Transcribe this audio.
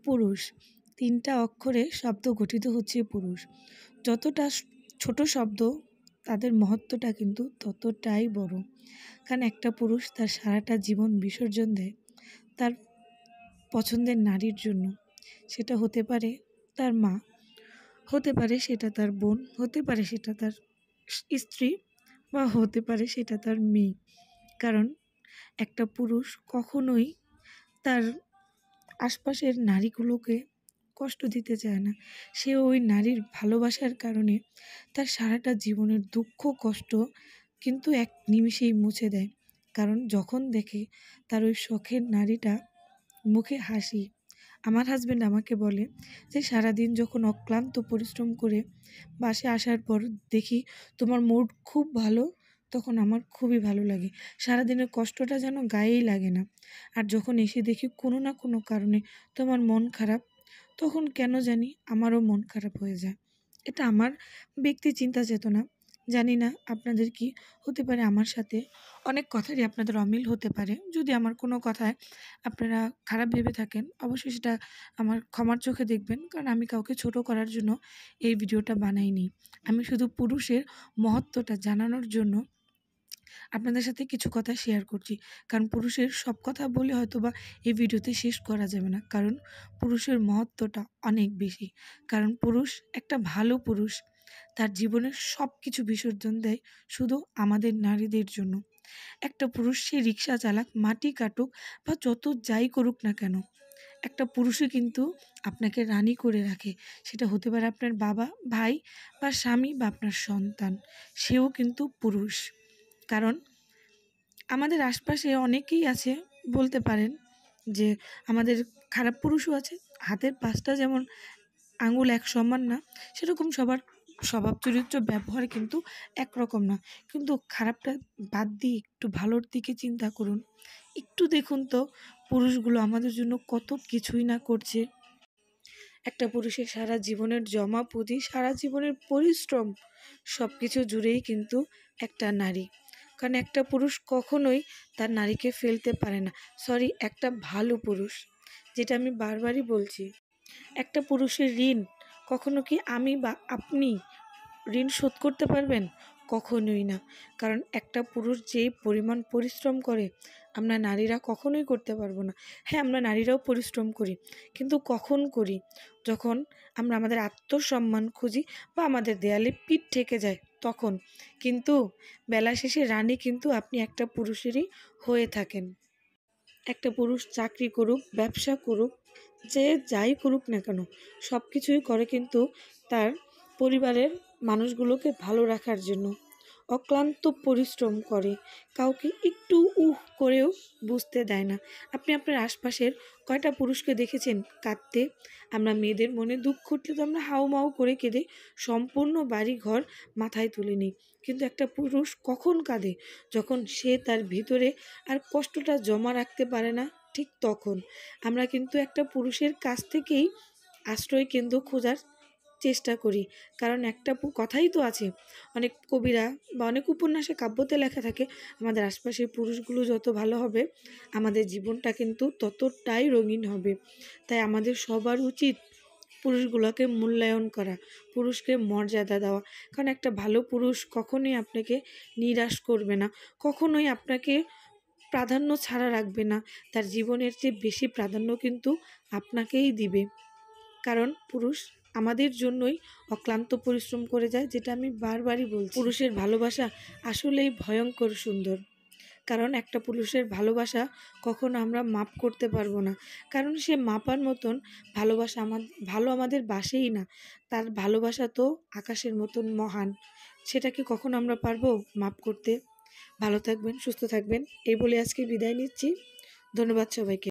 পুরুষ, ৩টা অক্ষরে শব্দ গঠিত হচ্ছে পুরুষ। যতটা ছোট শব্দ তাদের মহত্বটা কিন্তু ততটাই বড়। কারণ একটা পুরুষ তার সারাটা জীবন বিসর্জন দেয় তার পছন্দের নারীর জন্য। সেটা হতে পারে তার মা, হতে পারে সেটা তার বোন, হতে পারে সেটা তার স্ত্রী, বা হতে পারে সেটা তার মেয়ে। কারণ একটা পুরুষ কখনোই তার আশপাশের নারীগুলোকে কষ্ট দিতে চায় না। সে ওই নারীর ভালোবাসার কারণে তার সারাটা জীবনের দুঃখ কষ্ট কিন্তু এক নিমিষেই মুছে দেয়। কারণ যখন দেখে তার ওই শখের নারীটা মুখে হাসি। আমার হাজব্যান্ড আমাকে বলে যে, সারাদিন যখন অক্লান্ত পরিশ্রম করে বাসায় আসার পর দেখি তোমার মুড খুব ভালো, তখন আমার খুবই ভালো লাগে। সারাদিনের কষ্টটা যেন গায়েই লাগে না। আর যখন এসে দেখি কোনো না কোনো কারণে তোমার মন খারাপ, তখন কেন জানি আমারও মন খারাপ হয়ে যায়। এটা আমার ব্যক্তি চিন্তা চেতনা। জানি না আপনাদের কি হতে পারে। আমার সাথে অনেক কথারই আপনাদের অমিল হতে পারে। যদি আমার কোনো কথায় আপনারা খারাপ ভেবে থাকেন, অবশ্যই সেটা আমার ক্ষমার চোখে দেখবেন। কারণ আমি কাউকে ছোট করার জন্য এই ভিডিওটা বানাইনি। আমি শুধু পুরুষের মহত্বটা জানানোর জন্য আপনাদের সাথে কিছু কথা শেয়ার করছি। কারণ পুরুষের সব কথা বলে হয়তোবা এই ভিডিওতে শেষ করা যাবে না। কারণ পুরুষের মহত্বটা অনেক বেশি। কারণ পুরুষ, একটা ভালো পুরুষ তার জীবনের সব কিছু বিসর্জন দেয় শুধু আমাদের নারীদের জন্য। একটা পুরুষ সে রিক্সা চালাক, মাটি কাটুক বা যত যাই করুক না কেন, একটা পুরুষই কিন্তু আপনাকে রানী করে রাখে। সেটা হতে পারে আপনার বাবা, ভাই বা স্বামী বা আপনার সন্তান। সেও কিন্তু পুরুষ। কারণ আমাদের আশপাশে অনেকেই আছে, বলতে পারেন যে আমাদের খারাপ পুরুষও আছে। হাতের পাঁচটা যেমন আঙুল এক সমান না, সেরকম সবার স্বভাব চরিত্র ব্যবহার কিন্তু একরকম না। কিন্তু খারাপটা বাদ দিয়ে একটু ভালোর দিকে চিন্তা করুন। একটু দেখুন তো পুরুষগুলো আমাদের জন্য কত কিছুই না করছে। একটা পুরুষের সারা জীবনের জমা পুঁজি, সারা জীবনের পরিশ্রম সব কিছু জুড়েই কিন্তু একটা নারী। কারণ একটা পুরুষ কখনোই তার নারীকে ফেলতে পারে না। সরি, একটা ভালো পুরুষ, যেটা আমি বারবারই বলছি। একটা পুরুষের ঋণ কখনো কি আমি বা আপনি ঋণ শোধ করতে পারবেন? কখনোই না। কারণ একটা পুরুষ যেই পরিমাণ পরিশ্রম করে, আমরা নারীরা কখনোই করতে পারবো না। হ্যাঁ, আমরা নারীরাও পরিশ্রম করি, কিন্তু কখন করি? যখন আমরা আমাদের আত্মসম্মান খুঁজি বা আমাদের দেয়ালে পিঠ ঠেকে যায় তখন। কিন্তু বেলা শেষে রানী কিন্তু আপনি একটা পুরুষেরই হয়ে থাকেন। একটা পুরুষ চাকরি করুক, ব্যবসা করুক, যে যাই করুক না কেন, সব কিছুই করে কিন্তু তার পরিবারের মানুষগুলোকে ভালো রাখার জন্য। অক্লান্ত পরিশ্রম করে, কাউকে একটু করেও বুঝতে দেয় না। আপনি আপনার আশপাশের কয়টা পুরুষকে দেখেছেন কাঁদতে? আমরা মেয়েদের মনে দুঃখ উঠলে তো আমরা হাউমাউ করে কেঁদে সম্পূর্ণ বাড়ি ঘর মাথায় তুলে নিই। কিন্তু একটা পুরুষ কখন কাঁদে? যখন সে তার ভিতরে আর কষ্টটা জমা রাখতে পারে না, ঠিক তখন। আমরা কিন্তু একটা পুরুষের কাছ থেকেই আশ্রয় কেন্দ্র খোঁজার চেষ্টা করি। কারণ একটা কথাই তো আছে, অনেক কবিরা বা অনেক উপন্যাসে কাব্যতে লেখা থাকে, আমাদের আশপাশের পুরুষগুলো যত ভালো হবে আমাদের জীবনটা কিন্তু ততটাই রঙিন হবে। তাই আমাদের সবার উচিত পুরুষগুলোকে মূল্যায়ন করা, পুরুষকে মর্যাদা দেওয়া। কারণ একটা ভালো পুরুষ কখনোই আপনাকে নিরাশ করবে না, কখনোই আপনাকে প্রাধান্য ছাড়া রাখবে না। তার জীবনের চেয়ে বেশি প্রাধান্য কিন্তু আপনাকেই দিবে। কারণ পুরুষ আমাদের জন্যই অক্লান্ত পরিশ্রম করে যায়, যেটা আমি বারবারই বলছি। পুরুষের ভালোবাসা আসলেই ভয়ঙ্কর সুন্দর। কারণ একটা পুরুষের ভালোবাসা কখনো আমরা মাপ করতে পারবো না। কারণ সে মাপার মতন ভালোবাসা আমাদের বাসেই না। তার ভালোবাসা তো আকাশের মতন মহান, সেটাকে কখনো আমরা পারবো মাপ করতে? ভালো থাকবেন, সুস্থ থাকবেন, এই বলে আজকে বিদায় নিচ্ছি। ধন্যবাদ সবাইকে।